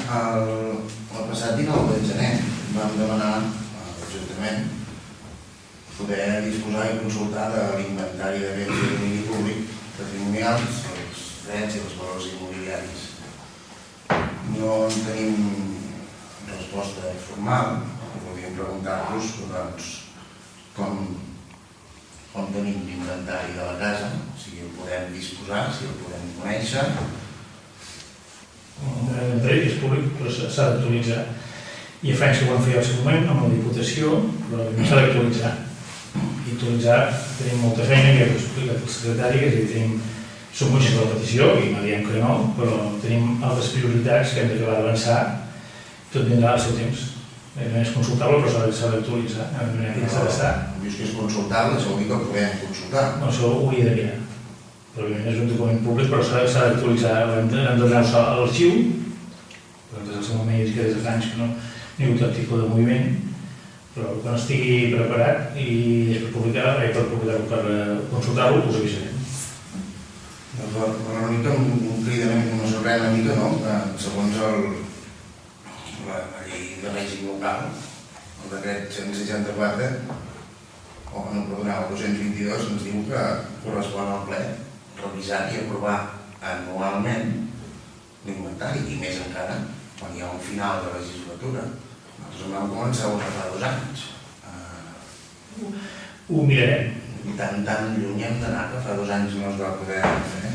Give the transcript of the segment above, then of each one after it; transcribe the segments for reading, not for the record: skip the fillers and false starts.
el passat 19 de gener vam demanar a l'Ajuntament poder disposar i consultar de l'inventari de béns de domini públic patrimonials, els drets i els valors immobiliaris. No en tenim resposta formal, podríem preguntar-vos com tenim l'inventari de la casa, si el podem disposar, si el podem conèixer. L'inventari és públic, però s'ha d'actualitzar. I a França ho vam fer al seu moment amb la Diputació, però s'ha d'actualitzar. I actualitzar tenim molta feina, que ja t'ho he explicat el secretari, que és a dir, som conscients de la petició i no diem que no, però tenim altres prioritats que hem d'acabar d'avançar, tot vindrà al seu temps. No és consultable, però s'ha d'actualitzar, de manera que s'ha d'estar. Dius que és consultable, això vol dir que el podem consultar. No, això ho hauria de mirar. Però és un document públic, però s'ha d'actualitzar. Hem de donar-nos a l'arxiu, però des del seu moment que des de fa anys que no hi ha hagut cap tipus de moviment, però quan estigui preparat i per publicar-ho, per consultar-lo, us avisarem. Una mica un cridament que no sorprèn una mica, no? Segons la llei de règim local, el decret 164, el 222, ens diu que correspon al ple revisar i aprovar anualment l'inventari, i més encara quan hi ha un final de legislatura. Nosaltres vam començar fa 2 anys. Ho mirarem. I tan lluny hem d'anar que fa 2 anys no es va poder fer.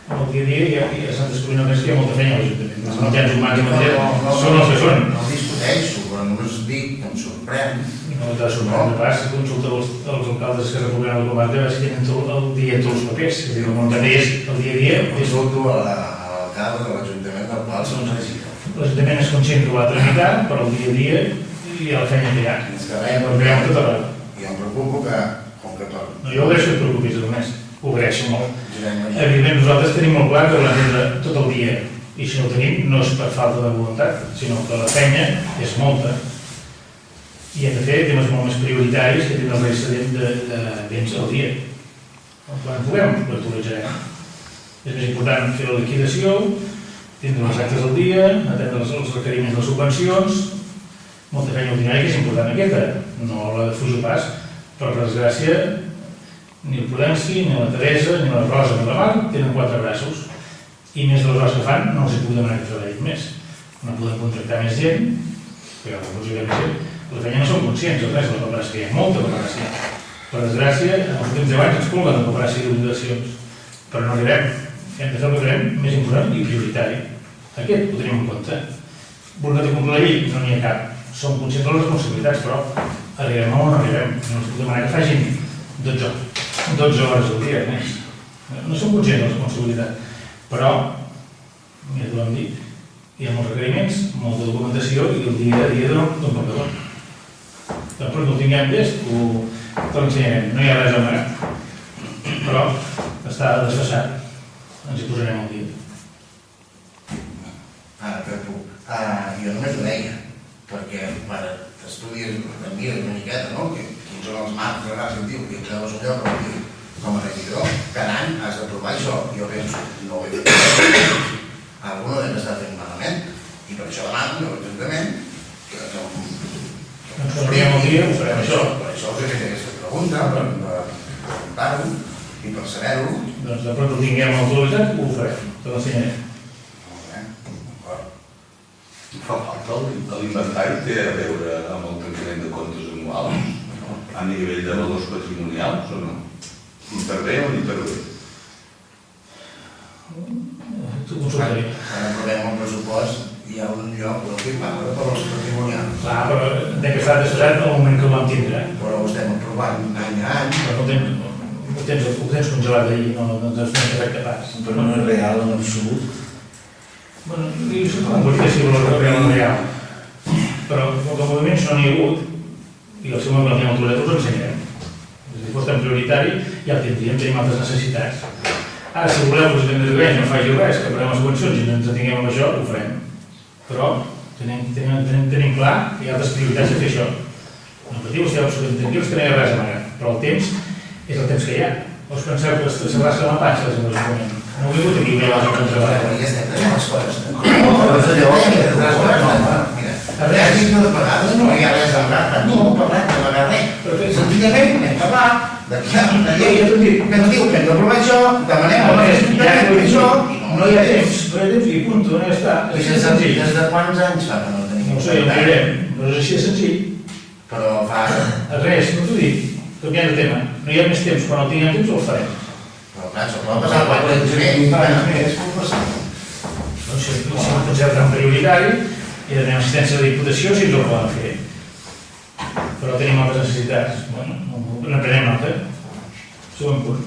En el dia a dia ja s'han descobrit una cosa que hi ha molta feina a l'Ajuntament. Els mitjans humans i materials són els que són. No discuteixo, però només dic que em sorprèn. No t'ha sorprès de pas, consulta els alcaldes que republican la comarca, a veure si tenen el dia tots els papers. És a dir, el dia a dia... Consulto a l'alcalde de l'Ajuntament del qual som regidor. L'Ajuntament és conscient que ho ha de tramitar, però el dia a dia hi ha la feina que hi ha. I em preocupo que, com que tot... No, jo agraeixo que et preocupis només, ho agraeixo molt. Evidentment, nosaltres tenim molt clar que l'hem de tot el dia, i si no ho tenim no és per falta de voluntat, sinó que la feina és molta. I hem de fer temes molt més prioritaris que tenen el resta de béns al dia. Quan puguem, l'actualitzarem. És més important fer la liquidació, tindre les actes al dia, atendre els requeriments de les subvencions, molta feina ordinària que és important aquesta, no la defujo pas, però per desgràcia ni el Prudenci, ni la Teresa, ni la Rosa, ni la Mar tenen 4 braços, i més de les hores que fan no els hi puc demanar que treballin més. No podem contractar més gent, perquè la feina no som conscients del rest de la paperassa, que hi ha molta paperassa. Per desgràcia, en els últims 10 anys ens pulguen de paperassa i d'obligacions, però no arribem. Hem de fer el que farem més important i prioritari. Aquest ho tenim en compte. Volem complir la llei? No n'hi ha cap. Som conscients de les responsabilitats, però arribem o no arribem. No ens puc demanar que facin 12 hores al dia, més. No som conscients de la responsabilitat, però, ja t'ho hem dit, hi ha molts requeriments, molta documentació i el dia a dia d'un comptador. Després no ho tinguem llest, te l'ensenyarem, no hi ha res a amagar, però està desfassat, ens hi posarem al dia. Ara que puc. Jo només ho deia, perquè t'estudies, mires una miqueta, no? Quins són els marcs de gràcia, tio, que creus un lloc com a regidor, cada any has d'aprovar això. Jo penso, no ho he fet. Alguna ho hem d'estar fent malament, i per això demano a l'Ajuntament que ens posarem al dia, ho farem això. Per això us he fet aquesta pregunta, per preguntar-ho i per saber-ho. Doncs de prop ho tinguem autoritzat, ho farem, te l'ensenyarem. Fa falta l'inventari, té a veure amb el tancament de comptes anuals a nivell de valors patrimonials o no? Intervé o no intervé? T'ho consultaré. Quan aprovem el pressupost hi ha un lloc que parla de valors patrimonials. Clar, però de que està desfasat en el moment que ho vam tindre. Però ho estem aprovant any a any. Però ho tens congelat ahir, no tens fet capaç. Però no és real en absolut. Bueno, jo sé que l'envolta si vol real, però com que moviments no n'hi ha hagut, i el seu moment que l'hem us ensenyarem. És a dir, fos tan prioritari, ja el tindríem, tenim altres necessitats. Ara, si voleu que us anem de no faci res, que farem les subvencions i no ens atinguem amb això, ho farem. Però tenim clar que hi ha altres prioritats a fer això. No patiu, esteu absolutament tranquils que no hi ha res a amagar, però el temps és el temps que hi ha. Us penseu que se rasca la panxa del desenvolupament? No ho he vingut aquí a veure el treball. Ja estem tenint les coses. A veure, has dit que de vegades no hi ha res al gat, no hem parlat de pagar res. Senzillament hem parlat de la llei que ens diu que hem d'aprovar això, demanem a això, no hi ha temps i punt, no hi està. Des de quants anys fa que no tenim? No ho sé, ho mirarem, però és així de senzill. Però fa... Res, no t'ho dic, canviant de tema. No hi ha més temps, quan no tinguem temps ho farem. Però clar, això pot passar per la gener, és complexa. No sé, si ho posem tan prioritari i tenim assistència de Diputació, sí que ho poden fer. Però tenim altres necessitats. Bueno, n'aprenem nota. Segon punt.